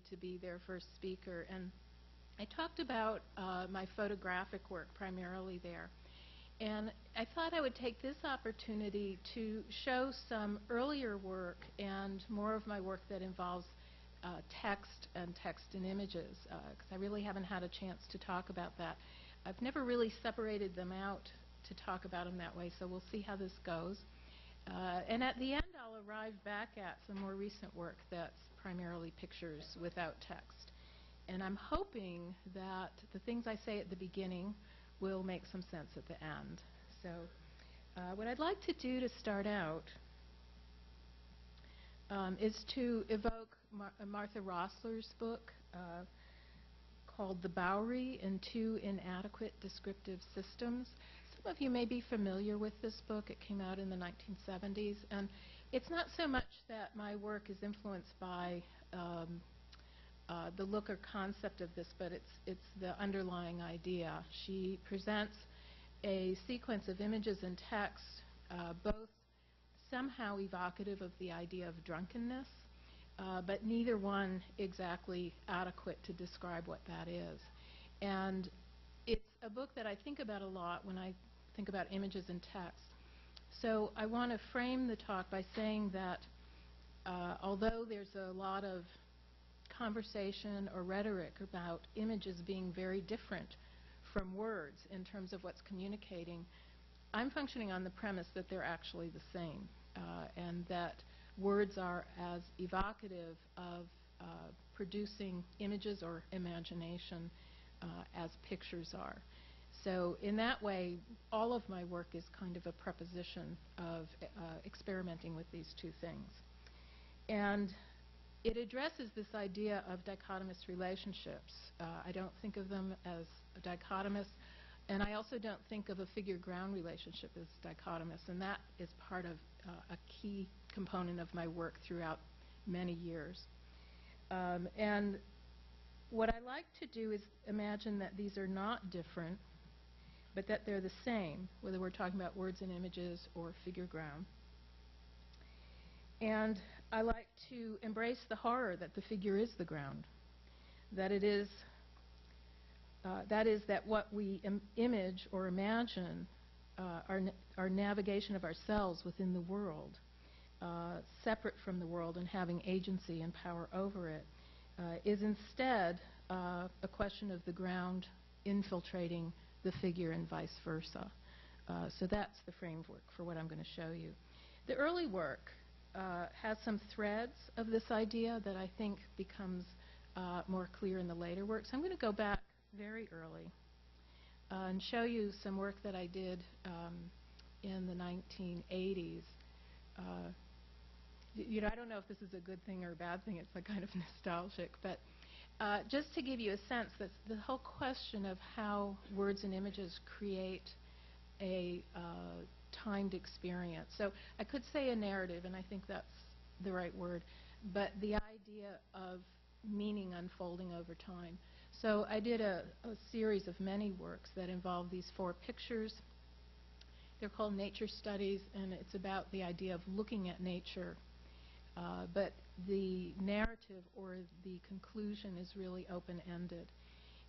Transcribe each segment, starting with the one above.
to be their first speaker. And I talked about my photographic work primarily there. And I thought I would take this opportunity to show some earlier work and more of my work that involves text and images, because I really haven't had a chance to talk about that. I've never really separated them out to talk about them that way, so we'll see how this goes. And at the end, I'll arrive back at some more recent work that's primarily pictures without text. And I'm hoping that the things I say at the beginning will make some sense at the end. So what I'd like to do to start out is to evoke Martha Rossler's book called The Bowery and Two Inadequate Descriptive Systems. Some of you may be familiar with this book. It came out in the 1970s. And it's not so much that my work is influenced by the look or concept of this, but it's the underlying idea. She presents a sequence of images and text, both somehow evocative of the idea of drunkenness, but neither one exactly adequate to describe what that is. And it's a book that I think about a lot when I think about images and text. So I want to frame the talk by saying that although there's a lot of conversation or rhetoric about images being very different from words in terms of what's communicating, I'm functioning on the premise that they're actually the same, and that words are as evocative of producing images or imagination as pictures are. So in that way, all of my work is kind of a preposition of experimenting with these two things. And it addresses this idea of dichotomous relationships. I don't think of them as dichotomous, and I also don't think of a figure-ground relationship as dichotomous, and that is part of a key component of my work throughout many years. And what I like to do is imagine that these are not different, but that they're the same, whether we're talking about words and images or figure-ground. And I like to embrace the horror that the figure is the ground, that it is that what we image or imagine, our navigation of ourselves within the world, separate from the world and having agency and power over it, is instead a question of the ground infiltrating the figure and vice versa. So that's the framework for what I'm going to show you. The early work has some threads of this idea that I think becomes more clear in the later work. So I'm going to go back very early and show you some work that I did in the 1980s. You know, I don't know if this is a good thing or a bad thing. It's a kind of nostalgic, but just to give you a sense that the whole question of how words and images create a timed experience. So I could say a narrative, and I think that's the right word, but the idea of meaning unfolding over time. So I did a series of many works that involve these 4 pictures. They're called nature studies, and it's about the idea of looking at nature. But the narrative or the conclusion is really open-ended.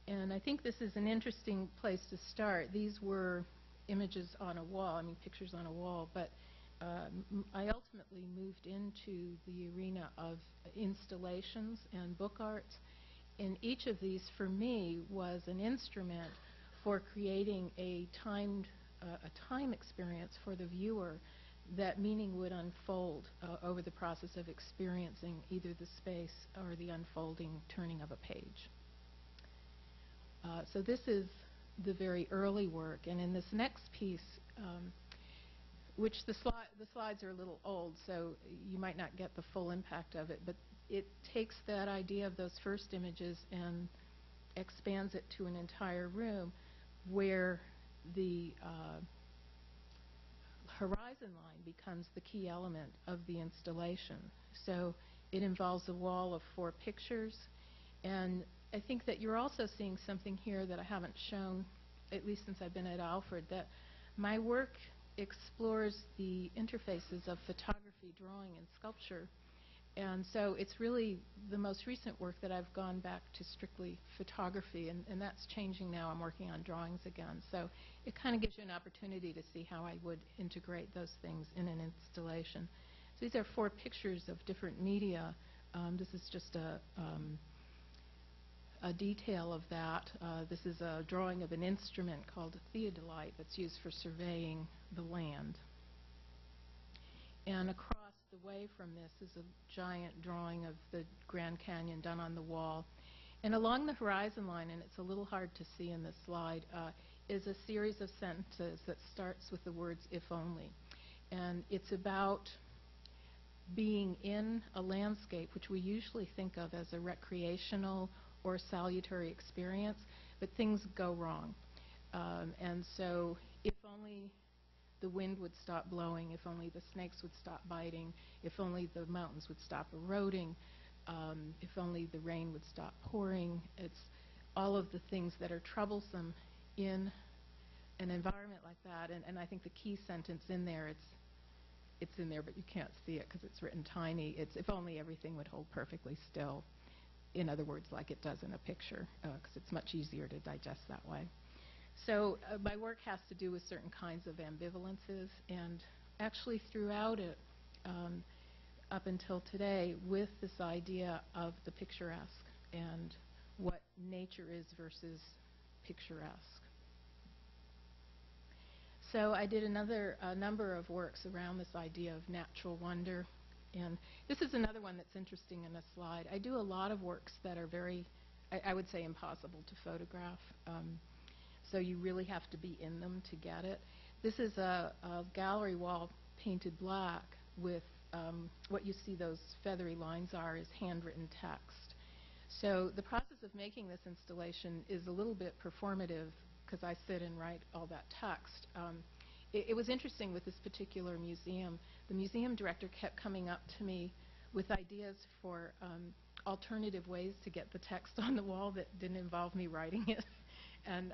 And I think this is an interesting place to start. These were images on a wall, I mean pictures on a wall, but I ultimately moved into the arena of installations and book art. And each of these, for me, was an instrument for creating a time experience for the viewer that meaning would unfold over the process of experiencing either the space or the unfolding turning of a page. So this is the very early work, and in this next piece, which the slides are a little old, so you might not get the full impact of it, but it takes that idea of those first images and expands it to an entire room where the horizon line becomes the key element of the installation. So it involves a wall of 4 pictures, and I think that you're also seeing something here that I haven't shown, at least since I've been at Alfred, that my work explores the interfaces of photography, drawing, and sculpture And so it's really the most recent work that I've gone back to strictly photography, and that's changing now. I'm working on drawings again. So it kind of gives you an opportunity to see how I would integrate those things in an installation. So these are 4 pictures of different media. This is just a detail of that. This is a drawing of an instrument called a theodolite that's used for surveying the land. And across the way from this is a giant drawing of the Grand Canyon done on the wall. And along the horizon line, and it's a little hard to see in this slide, is a series of sentences that starts with the words "if only." And it's about being in a landscape, which we usually think of as a recreational or salutary experience, but things go wrong. And so if only the wind would stop blowing, if only the snakes would stop biting, if only the mountains would stop eroding, if only the rain would stop pouring. It's all of the things that are troublesome in an environment like that. And I think the key sentence in there, it's in there, but you can't see it because it's written tiny. It's if only everything would hold perfectly still. In other words, like it does in a picture, because it's much easier to digest that way. So my work has to do with certain kinds of ambivalences, and actually throughout it, up until today, with this idea of the picturesque and what nature is versus picturesque. So I did a number of works around this idea of natural wonder. And this is another one that's interesting in a slide. I do a lot of works that are very, I would say, impossible to photograph. So you really have to be in them to get it. This is a gallery wall painted black with what you see those feathery lines are is handwritten text. So the process of making this installation is a little bit performative because I sit and write all that text. It was interesting with this particular museum. The museum director kept coming up to me with ideas for alternative ways to get the text on the wall that didn't involve me writing it. And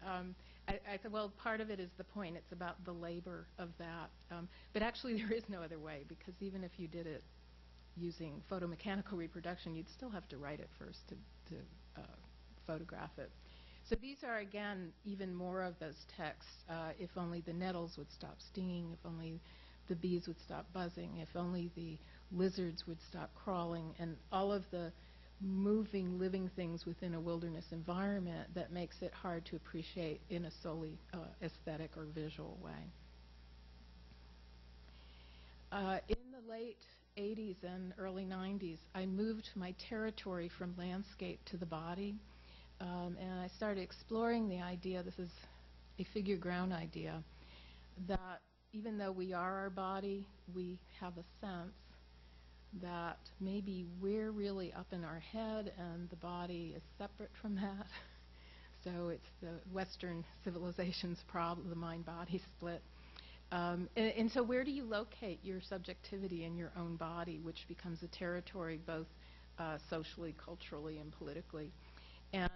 I thought, well, part of it is the point. It's about the labor of that. But actually, there is no other way, because even if you did it using photomechanical reproduction, you'd still have to write it first to photograph it. So these are, again, even more of those texts. If only the nettles would stop stinging, if only the bees would stop buzzing, if only the lizards would stop crawling, and all of the moving, living things within a wilderness environment that makes it hard to appreciate in a solely aesthetic or visual way. In the late 80s and early 90s, I moved my territory from landscape to the body, and I started exploring the idea, this is a figure ground idea, that even though we are our body, we have a sense that maybe we're really up in our head and the body is separate from that. So it's the Western civilization's problem, the mind-body split. And so where do you locate your subjectivity in your own body, which becomes a territory both socially, culturally, and politically? And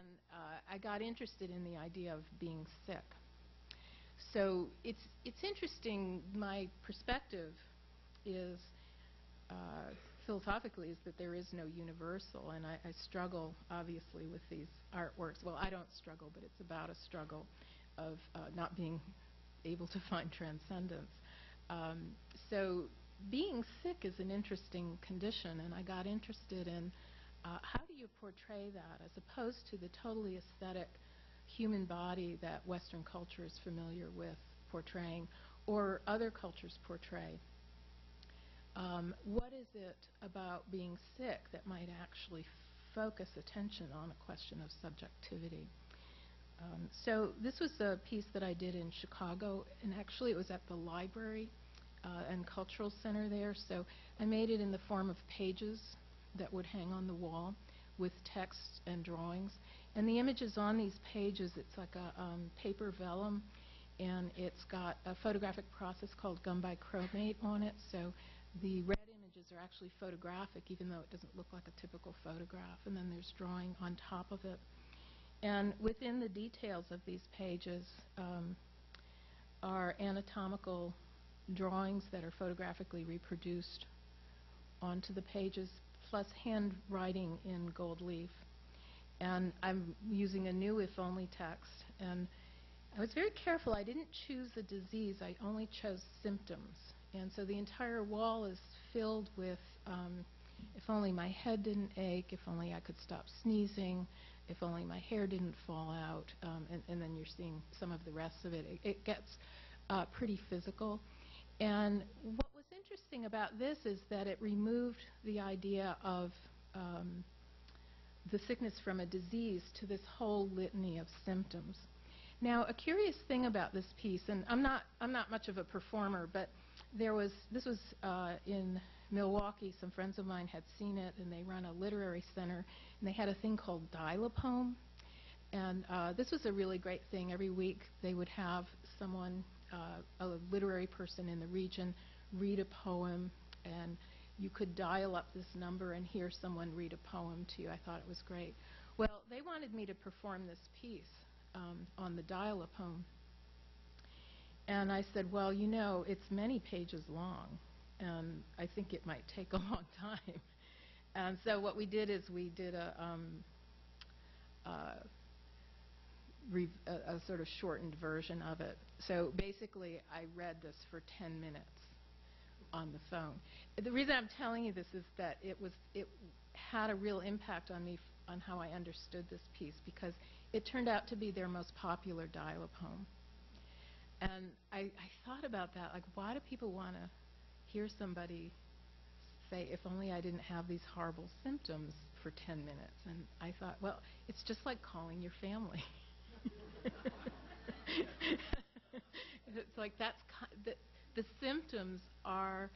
I got interested in the idea of being sick. So it's interesting, my perspective is philosophically is that there is no universal, and I struggle obviously with these artworks. Well, I don't struggle, but it's about a struggle of not being able to find transcendence. So being sick is an interesting condition, and I got interested in how do you portray that as opposed to the totally aesthetic human body that Western culture is familiar with portraying, or other cultures portray. What is it about being sick that might actually focus attention on a question of subjectivity? So this was a piece that I did in Chicago, and actually it was at the library and cultural center there. So I made it in the form of pages that would hang on the wall with text and drawings. And the images on these pages, it's like a paper vellum, and it's got a photographic process called gum bichromate on it. So the red images are actually photographic, even though it doesn't look like a typical photograph. And then there's drawing on top of it. And within the details of these pages are anatomical drawings that are photographically reproduced onto the pages plus handwriting in gold leaf. And I'm using a new if only text. And I was very careful. I didn't choose a disease. I only chose symptoms. And so the entire wall is filled with if only my head didn't ache, if only I could stop sneezing, if only my hair didn't fall out, and then you're seeing some of the rest of it. It gets pretty physical. And what was interesting about this is that it removed the idea of the sickness from a disease to this whole litany of symptoms. Now, a curious thing about this piece, and I'm not much of a performer, but this was in Milwaukee. Some friends of mine had seen it, and they run a literary center, and they had a thing called Dial-A-Poem. And this was a really great thing. Every week they would have someone, a literary person in the region, read a poem, and you could dial up this number and hear someone read a poem to you. I thought it was great. Well, they wanted me to perform this piece on the Dial-A-Poem. And I said, well, you know, it's many pages long, and I think it might take a long time. And so what we did is we did a sort of shortened version of it. So basically, I read this for 10 minutes on the phone. The reason I'm telling you this is that it had a real impact on me on how I understood this piece, because it turned out to be their most popular Dial-A-Poem. And I thought about that, like, why do people want to hear somebody say, if only I didn't have these horrible symptoms for 10 minutes? And I thought, well, it's just like calling your family. It's like the symptoms are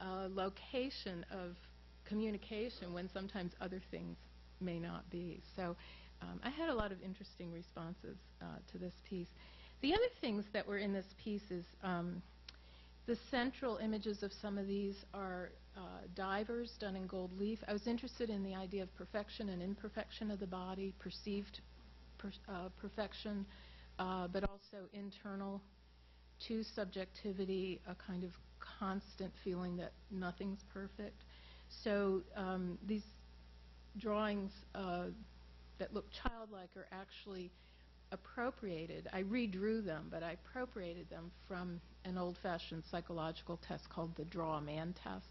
a location of communication when sometimes other things may not be. So I had a lot of interesting responses to this piece. The other things that were in this piece is the central images of some of these are divers done in gold leaf. I was interested in the idea of perfection and imperfection of the body, perceived perfection, but also internal to subjectivity, a kind of constant feeling that nothing's perfect. So these drawings that look childlike are actually appropriated. I redrew them, but I appropriated them from an old-fashioned psychological test called the Draw a Man test.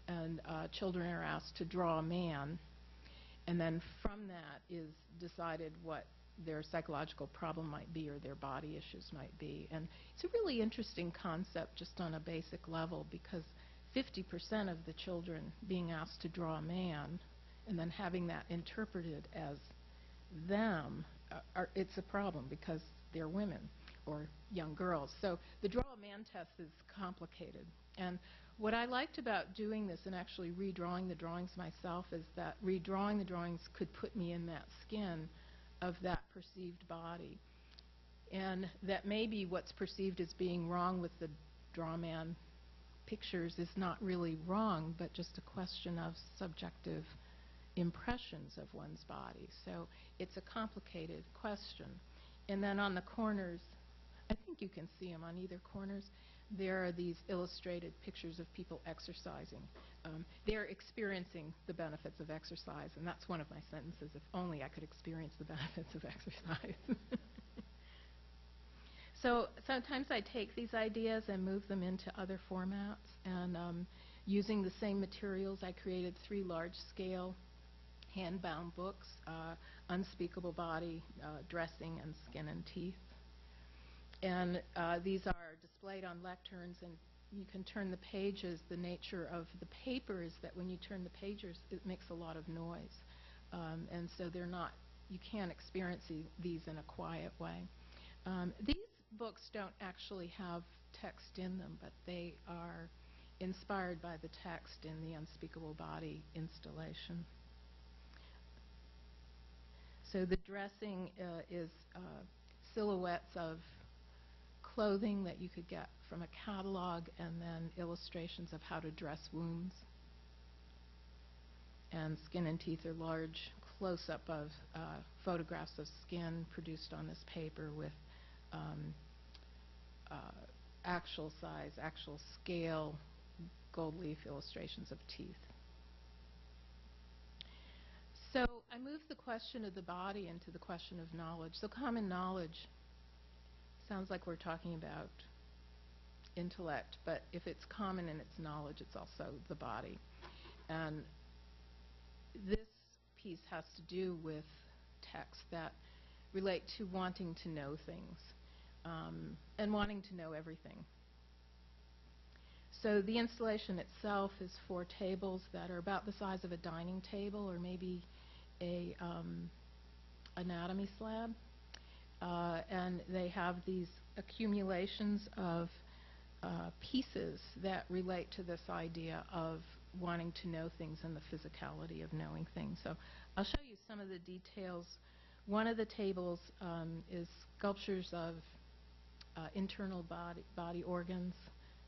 And children are asked to draw a man, and then from that is decided what their psychological problem might be or their body issues might be. And it's a really interesting concept just on a basic level, because 50% of the children being asked to draw a man and then having that interpreted as them, it's a problem because they're women or young girls. So the Draw a Man test is complicated. And what I liked about doing this and actually redrawing the drawings myself is that redrawing the drawings could put me in that skin of that perceived body. And that maybe what's perceived as being wrong with the Draw a Man pictures is not really wrong, but just a question of subjective impressions of one's body. So it's a complicated question. And then on the corners, I think you can see them on either corners, there are these illustrated pictures of people exercising. They're experiencing the benefits of exercise, and that's one of my sentences, if only I could experience the benefits of exercise. So sometimes I take these ideas and move them into other formats, and using the same materials, I created 3 large-scale hand-bound books, Unspeakable Body, Dressing, and Skin and Teeth. And these are displayed on lecterns, and you can turn the pages. The nature of the paper is that when you turn the pages, it makes a lot of noise. And so they're not, you can't experience these in a quiet way. These books don't actually have text in them, but they are inspired by the text in the Unspeakable Body installation. So the dressing is silhouettes of clothing that you could get from a catalog, and then illustrations of how to dress wounds. And Skin and Teeth are large close-up of photographs of skin produced on this paper with actual size, actual scale, gold leaf illustrations of teeth. So I moved the question of the body into the question of knowledge. So common knowledge sounds like we're talking about intellect, but if it's common in its knowledge, it's also the body. And this piece has to do with texts that relate to wanting to know things and wanting to know everything. So the installation itself is 4 tables that are about the size of a dining table or maybe a anatomy slab. And they have these accumulations of pieces that relate to this idea of wanting to know things and the physicality of knowing things. So I'll show you some of the details. One of the tables is sculptures of internal body organs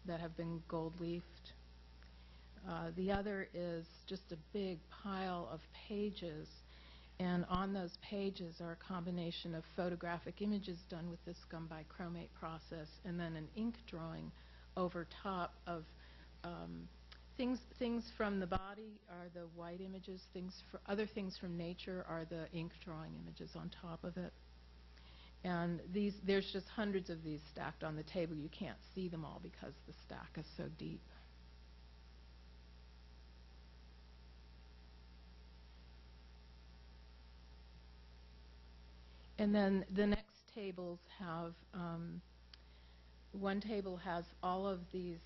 that have been gold-leafed. The other is just a big pile of pages, and on those pages are a combination of photographic images done with this gum bichromate process and then an ink drawing over top of things from the body are the white images, other things from nature are the ink drawing images on top of it. And there's just hundreds of these stacked on the table. You can't see them all because the stack is so deep. And then the next tables have, one table has all of these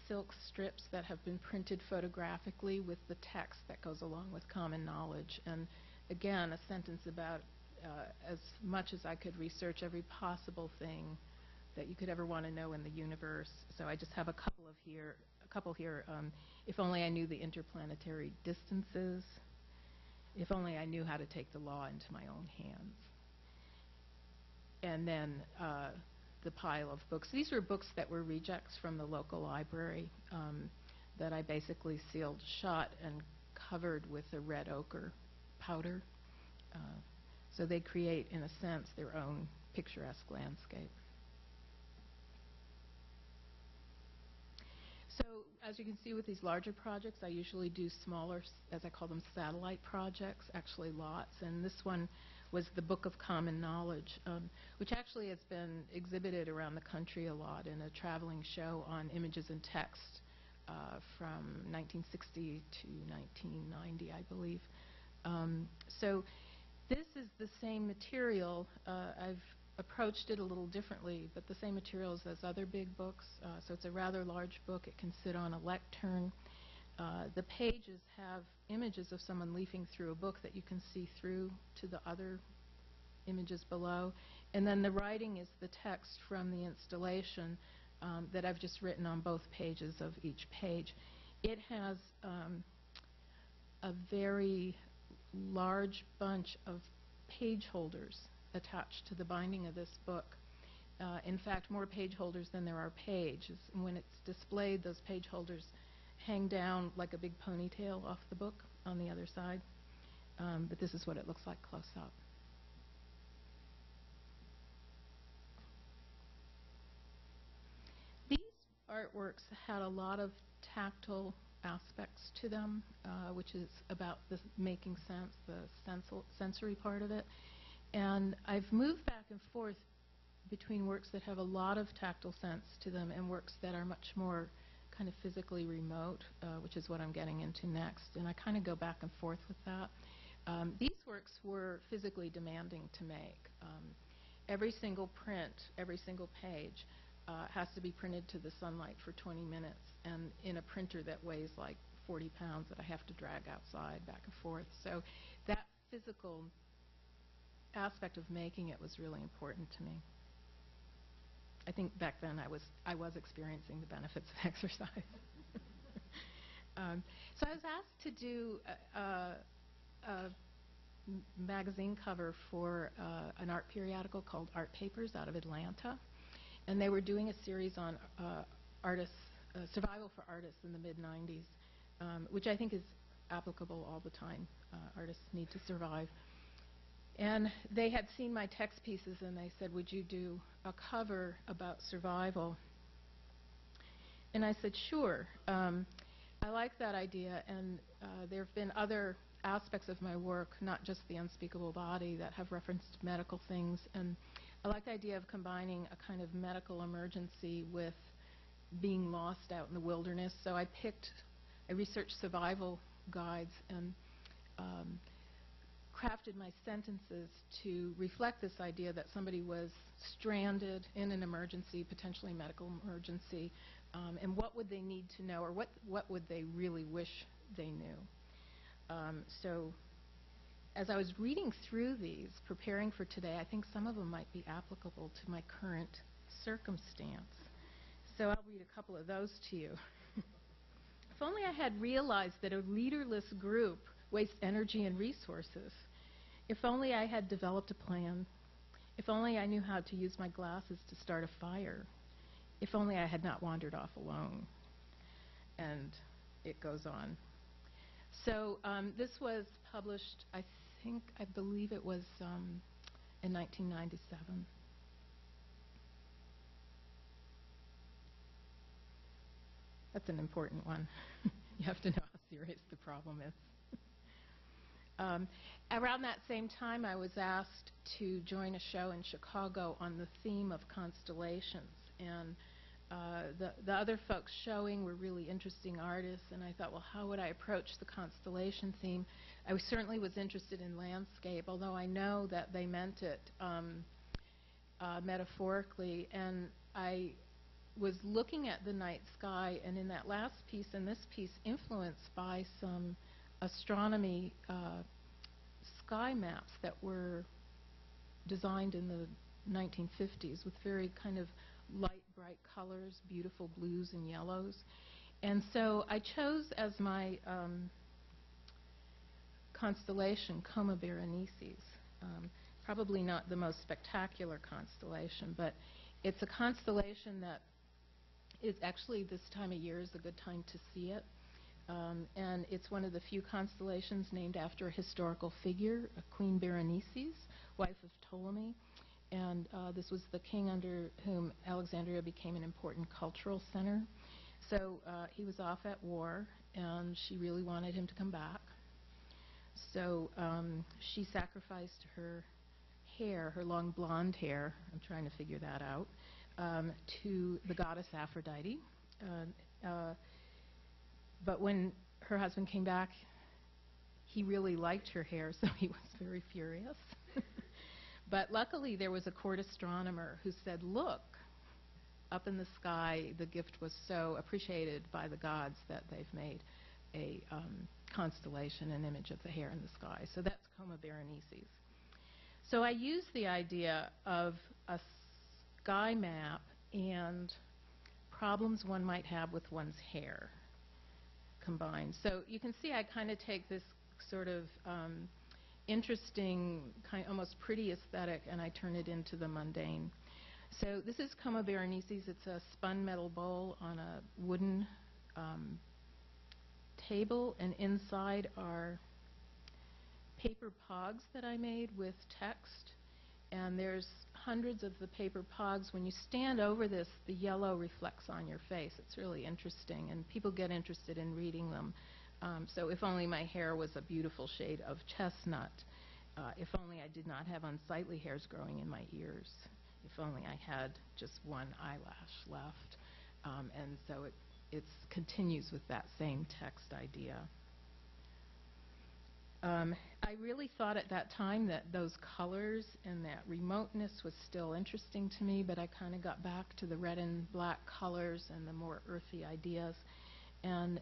silk strips that have been printed photographically with the text that goes along with common knowledge. And again, a sentence about as much as I could research every possible thing that you could ever want to know in the universe. So I just have a couple here. If only I knew the interplanetary distances. If only I knew how to take the law into my own hands. And then the pile of books. These were books that were rejects from the local library that I basically sealed shut and covered with a red ochre powder. So they create, in a sense, their own picturesque landscape. So as you can see with these larger projects, I usually do smaller, as I call them, satellite projects, actually lots. And this one was the Book of Common Knowledge, which actually has been exhibited around the country a lot in a traveling show on images and text from 1960 to 1990, I believe. So this is the same material. I've approached it a little differently, but the same materials as other big books. So it's a rather large book. It can sit on a lectern. The pages have images of someone leafing through a book that you can see through to the other images below. And then the writing is the text from the installation that I've just written on both pages of each page. It has a very large bunch of page holders attached to the binding of this book. In fact, more page holders than there are pages. And when it's displayed, those page holders hang down like a big ponytail off the book on the other side. But this is what it looks like close up. These artworks had a lot of tactile aspects to them, which is about the making sense, the sensory part of it. And I've moved back and forth between works that have a lot of tactile sense to them and works that are much more kind of physically remote, which is what I'm getting into next. And I kind of go back and forth with that. These works were physically demanding to make. Every single print, every single page has to be printed to the sunlight for 20 minutes and in a printer that weighs like 40 pounds that I have to drag outside back and forth. So that physical aspect of making it was really important to me. I think back then I was experiencing the benefits of exercise. So I was asked to do a magazine cover for an art periodical called Art Papers out of Atlanta. And they were doing a series on survival for artists in the mid-90s, which I think is applicable all the time. Artists need to survive. And they had seen my text pieces and they said, would you do a cover about survival? And I said, sure. I like that idea, and there have been other aspects of my work, not just the unspeakable body, that have reference to medical things. And I like the idea of combining a kind of medical emergency with being lost out in the wilderness. So I researched survival guides and crafted my sentences to reflect this idea that somebody was stranded in an emergency, potentially medical emergency, and what would they need to know, or what would they really wish they knew. So as I was reading through these, preparing for today, I think some of them might be applicable to my current circumstance. So I'll read a couple of those to you. If only I had realized that a leaderless group wastes energy and resources. If only I had developed a plan. If only I knew how to use my glasses to start a fire. If only I had not wandered off alone. And it goes on. So this was published, I believe it was in 1997. That's an important one. You have to know how serious the problem is. Around that same time, I was asked to join a show in Chicago on the theme of constellations. And the other folks showing were really interesting artists, and I thought, well, how would I approach the constellation theme? I certainly was interested in landscape, although I know that they meant it metaphorically. And I was looking at the night sky, and in that last piece and this piece, influenced by some astronomy sky maps that were designed in the 1950s with very kind of light, bright colors, beautiful blues and yellows. And so I chose as my constellation Coma Berenices. Probably not the most spectacular constellation, but it's a constellation that is actually, this time of year is a good time to see it. And it's one of the few constellations named after a historical figure, Queen Berenices, wife of Ptolemy. And this was the king under whom Alexandria became an important cultural center. So he was off at war, and she really wanted him to come back. So she sacrificed her hair, her long blonde hair, I'm trying to figure that out, to the goddess Aphrodite. But when her husband came back, he really liked her hair, so he was very furious. But luckily, there was a court astronomer who said, look, up in the sky, the gift was so appreciated by the gods that they've made a constellation, an image of the hair in the sky. So that's Coma Berenices. So I used the idea of a sky map and problems one might have with one's hair combined. So you can see I kind of take this sort of interesting, almost pretty aesthetic, and I turn it into the mundane. So this is Coma Berenices. It's a spun metal bowl on a wooden table, and inside are paper pogs that I made with text. And there's hundreds of the paper pogs. When you stand over this, the yellow reflects on your face. It's really interesting, and people get interested in reading them. So if only my hair was a beautiful shade of chestnut. If only I did not have unsightly hairs growing in my ears. If only I had just one eyelash left. And so it continues with that same text idea. I really thought at that time that those colors and that remoteness was still interesting to me, but I kind of got back to the red and black colors and the more earthy ideas. And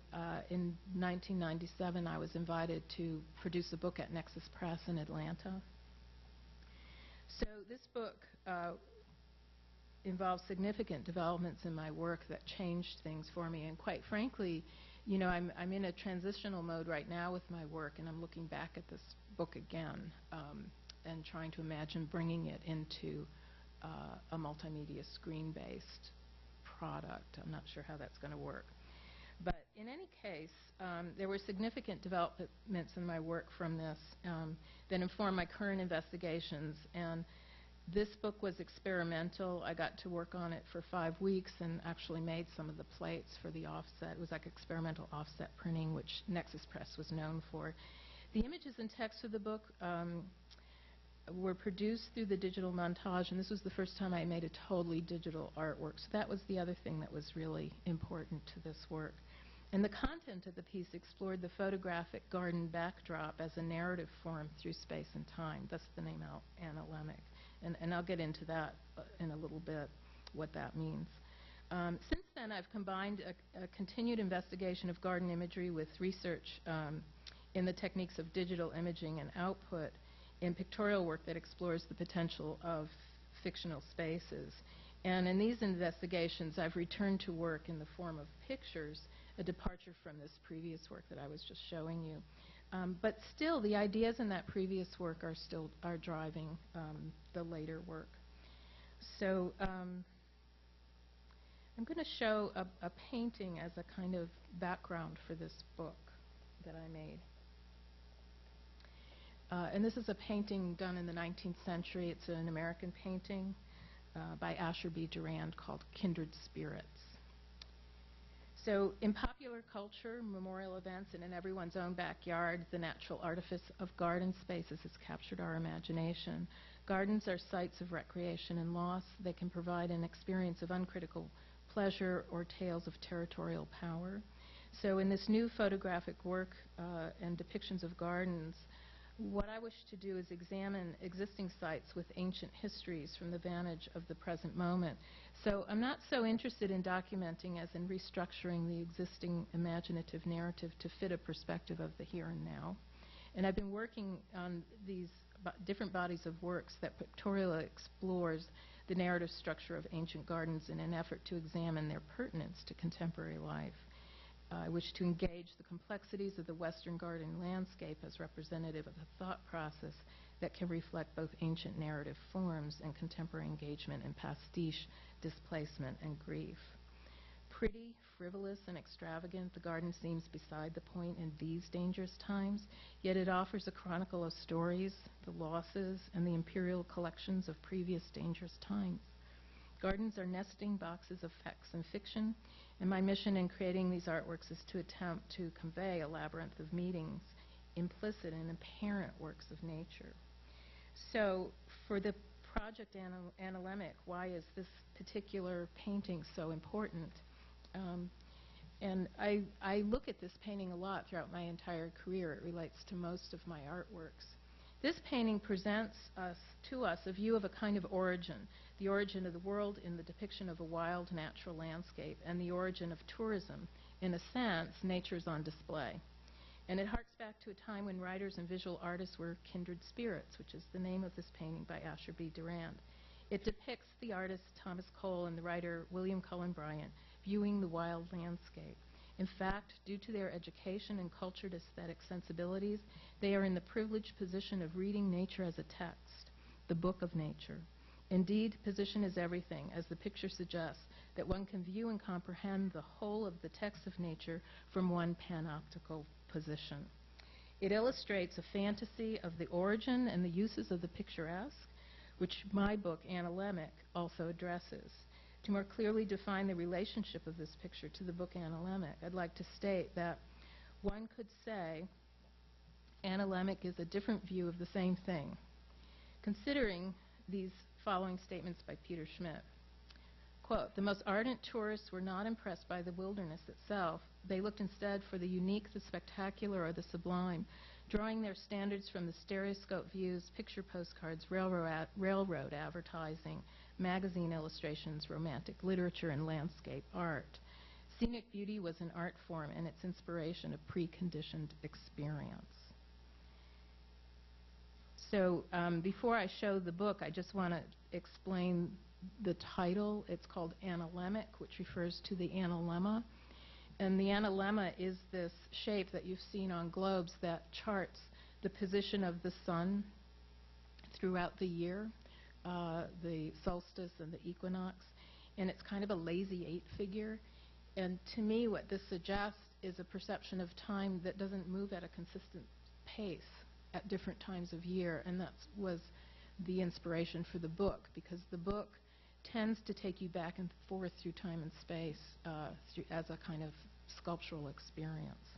in 1997, I was invited to produce a book at Nexus Press in Atlanta. So this book involves significant developments in my work that changed things for me. And quite frankly, you know, I'm in a transitional mode right now with my work, and I'm looking back at this book again and trying to imagine bringing it into a multimedia screen-based product. I'm not sure how that's going to work. But in any case, there were significant developments in my work from this that informed my current investigations. And this book was experimental. I got to work on it for 5 weeks and actually made some of the plates for the offset. It was like experimental offset printing, which Nexus Press was known for. The images and text of the book were produced through the digital montage, and this was the first time I made a totally digital artwork. So that was the other thing that was really important to this work. And the content of the piece explored the photographic garden backdrop as a narrative form through space and time. That's the name Anna Lemak. And I'll get into that in a little bit, what that means. Since then, I've combined a continued investigation of garden imagery with research in the techniques of digital imaging and output in pictorial work that explores the potential of fictional spaces. And in these investigations, I've returned to work in the form of pictures, a departure from this previous work that I was just showing you. But still, the ideas in that previous work are driving the later work. So I'm going to show a painting as a kind of background for this book that I made. And this is a painting done in the 19th century. It's an American painting by Asher B. Durand called Kindred Spirits. So in popular culture, memorial events, and in everyone's own backyard, the natural artifice of garden spaces has captured our imagination. Gardens are sites of recreation and loss. They can provide an experience of uncritical pleasure or tales of territorial power. So in this new photographic work and depictions of gardens, what I wish to do is examine existing sites with ancient histories from the vantage of the present moment. So I'm not so interested in documenting as in restructuring the existing imaginative narrative to fit a perspective of the here and now. And I've been working on these different bodies of works that pictorially explores the narrative structure of ancient gardens in an effort to examine their pertinence to contemporary life. I wish to engage the complexities of the Western garden landscape as representative of a thought process that can reflect both ancient narrative forms and contemporary engagement in pastiche, displacement, and grief. Pretty, frivolous, and extravagant, the garden seems beside the point in these dangerous times, yet it offers a chronicle of stories, the losses, and the imperial collections of previous dangerous times. Gardens are nesting boxes of facts and fiction, and my mission in creating these artworks is to attempt to convey a labyrinth of meanings, implicit and apparent works of nature. So for the project Anna Lemak, why is this particular painting so important? And I look at this painting a lot throughout my entire career. It relates to most of my artworks. This painting presents to us a view of a kind of origin, the origin of the world in the depiction of a wild natural landscape, and the origin of tourism. In a sense, nature's on display. And it harks back to a time when writers and visual artists were kindred spirits, which is the name of this painting by Asher B. Durand. It depicts the artist Thomas Cole and the writer William Cullen Bryant viewing the wild landscape. In fact, due to their education and cultured aesthetic sensibilities, they are in the privileged position of reading nature as a text, the book of nature. Indeed, position is everything, as the picture suggests, that one can view and comprehend the whole of the text of nature from one panoptical position. It illustrates a fantasy of the origin and the uses of the picturesque, which my book, Anna Lemak, also addresses. To more clearly define the relationship of this picture to the book Anna Lemak, I'd like to state that one could say Anna Lemak is a different view of the same thing. Considering these following statements by Peter Schmidt, quote, "The most ardent tourists were not impressed by the wilderness itself. They looked instead for the unique, the spectacular, or the sublime, drawing their standards from the stereoscope views, picture postcards, railroad advertising, magazine illustrations, romantic literature, and landscape art. Scenic beauty was an art form and its inspiration a preconditioned experience." So before I show the book, I just want to explain the title. It's called Anna Lemak, which refers to the analemma. And the analemma is this shape that you've seen on globes that charts the position of the sun throughout the year, the solstice and the equinox. And it's kind of a lazy 8 figure. And to me, what this suggests is a perception of time that doesn't move at a consistent pace at different times of year. And that was the inspiration for the book, because the book tends to take you back and forth through time and space as a kind of sculptural experience.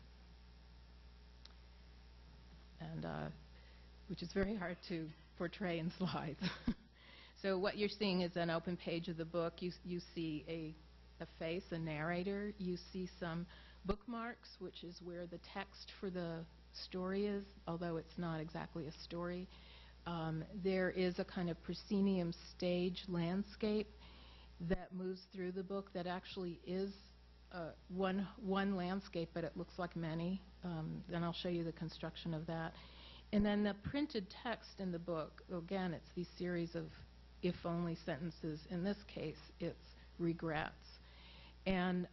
and which is very hard to portray in slides. So what you're seeing is an open page of the book. You see a face, a narrator. You see some bookmarks, which is where the text for the story is, although it's not exactly a story. There is a kind of proscenium stage landscape that moves through the book that actually is one landscape, but it looks like many. And I'll show you the construction of that. And then the printed text in the book, again, it's these series of if-only sentences. In this case, it's regrets. And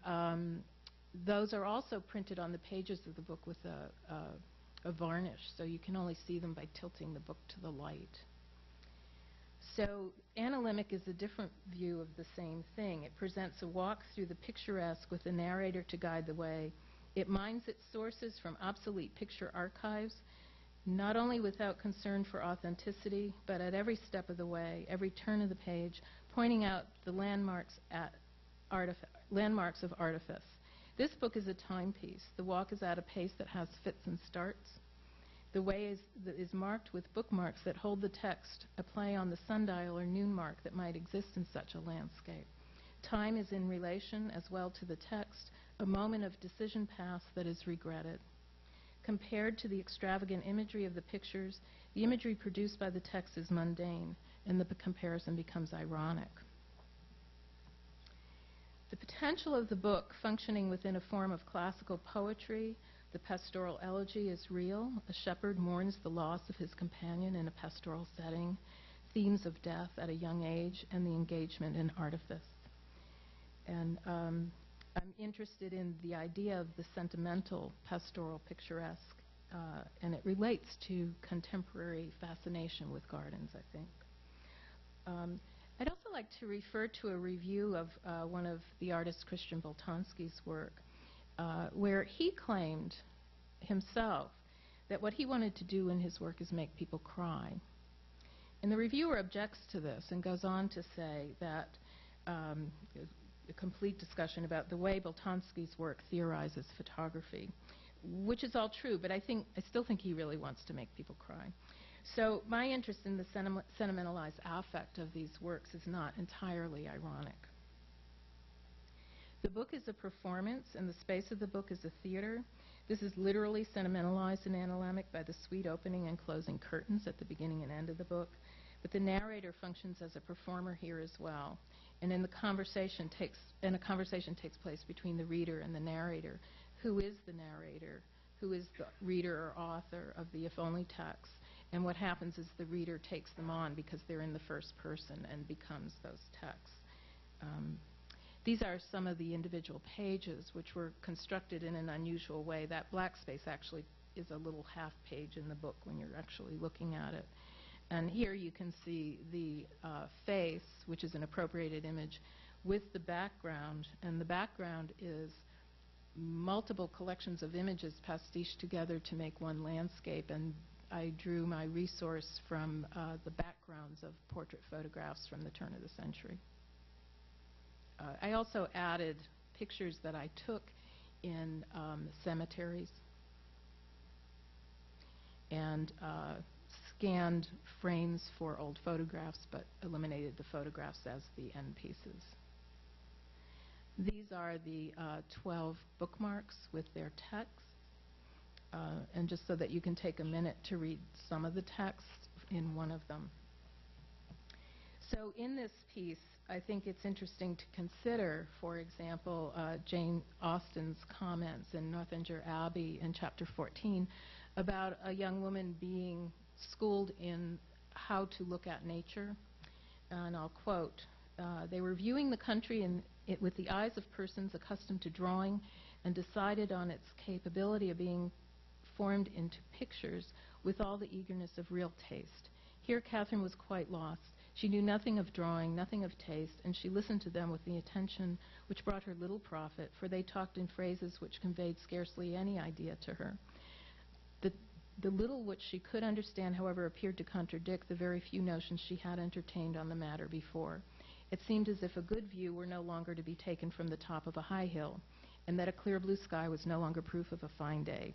those are also printed on the pages of the book with a varnish, so you can only see them by tilting the book to the light. So Anna Lemak is a different view of the same thing. It presents a walk through the picturesque with a narrator to guide the way. It mines its sources from obsolete picture archives, not only without concern for authenticity, but at every step of the way, every turn of the page, pointing out the landmarks of artifice. This book is a timepiece. The walk is at a pace that has fits and starts. The way is marked with bookmarks that hold the text, a play on the sundial or noon mark that might exist in such a landscape. Time is in relation as well to the text, a moment of decision past that is regretted. Compared to the extravagant imagery of the pictures, the imagery produced by the text is mundane, and the comparison becomes ironic. The potential of the book functioning within a form of classical poetry, the pastoral elegy, is real. A shepherd mourns the loss of his companion in a pastoral setting, themes of death at a young age, and the engagement in artifice. And I'm interested in the idea of the sentimental pastoral picturesque, and it relates to contemporary fascination with gardens, I think. I'd also like to refer to a review of one of the artist Christian Boltanski's work, where he claimed himself that what he wanted to do in his work is make people cry. And the reviewer objects to this and goes on to say that a complete discussion about the way Boltanski's work theorizes photography, which is all true, but I still think he really wants to make people cry. So my interest in the sentimentalized affect of these works is not entirely ironic. The book is a performance, and the space of the book is a theater. This is literally sentimentalized in Anna Lemak by the sweet opening and closing curtains at the beginning and end of the book. But the narrator functions as a performer here as well. And a conversation takes place between the reader and the narrator. Who is the narrator? Who is the reader or author of the if-only text? And what happens is the reader takes them on because they're in the first person and becomes those texts. These are some of the individual pages which were constructed in an unusual way. That black space actually is a little half page in the book when you're actually looking at it. And here you can see the face, which is an appropriated image, with the background. And the background is multiple collections of images pastiched together to make one landscape. And I drew my resource from the backgrounds of portrait photographs from the turn of the century. I also added pictures that I took in cemeteries and scanned frames for old photographs, but eliminated the photographs as the end pieces. These are the 12 bookmarks with their text. And just so that you can take a minute to read some of the text in one of them. So in this piece, I think it's interesting to consider, for example, Jane Austen's comments in Northanger Abbey in chapter 14 about a young woman being schooled in how to look at nature. And I'll quote, they were viewing the country with the eyes of persons accustomed to drawing and decided on its capability of being formed into pictures with all the eagerness of real taste. Here Catherine was quite lost. She knew nothing of drawing, nothing of taste, and she listened to them with the attention which brought her little profit, for they talked in phrases which conveyed scarcely any idea to her. The little which she could understand, however, appeared to contradict the very few notions she had entertained on the matter before. It seemed as if a good view were no longer to be taken from the top of a high hill, and that a clear blue sky was no longer proof of a fine day.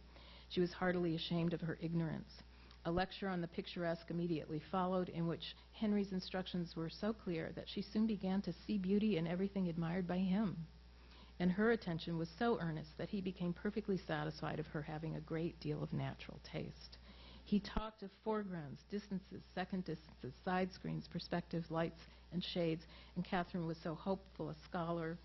She was heartily ashamed of her ignorance. A lecture on the picturesque immediately followed, in which Henry's instructions were so clear that she soon began to see beauty in everything admired by him. And her attention was so earnest that he became perfectly satisfied of her having a great deal of natural taste. He talked of foregrounds, distances, second distances, side screens, perspectives, lights, and shades, and Catherine was so hopeful a scholar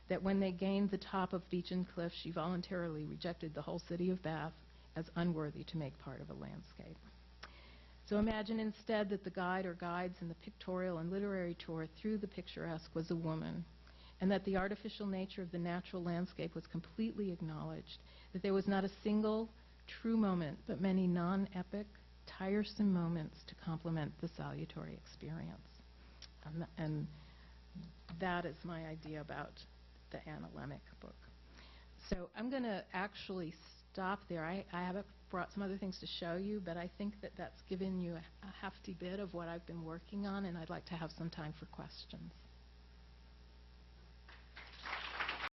that when they gained the top of Beechen Cliff, she voluntarily rejected the whole city of Bath as unworthy to make part of a landscape. So imagine instead that the guide or guides in the pictorial and literary tour through the picturesque was a woman, and that the artificial nature of the natural landscape was completely acknowledged, that there was not a single true moment, but many non-epic, tiresome moments to complement the salutary experience. And that is my idea about the Anna Lemak book. So I'm going to actually stop there. I have brought some other things to show you, but I think that that's given you a hefty bit of what I've been working on, and I'd like to have some time for questions.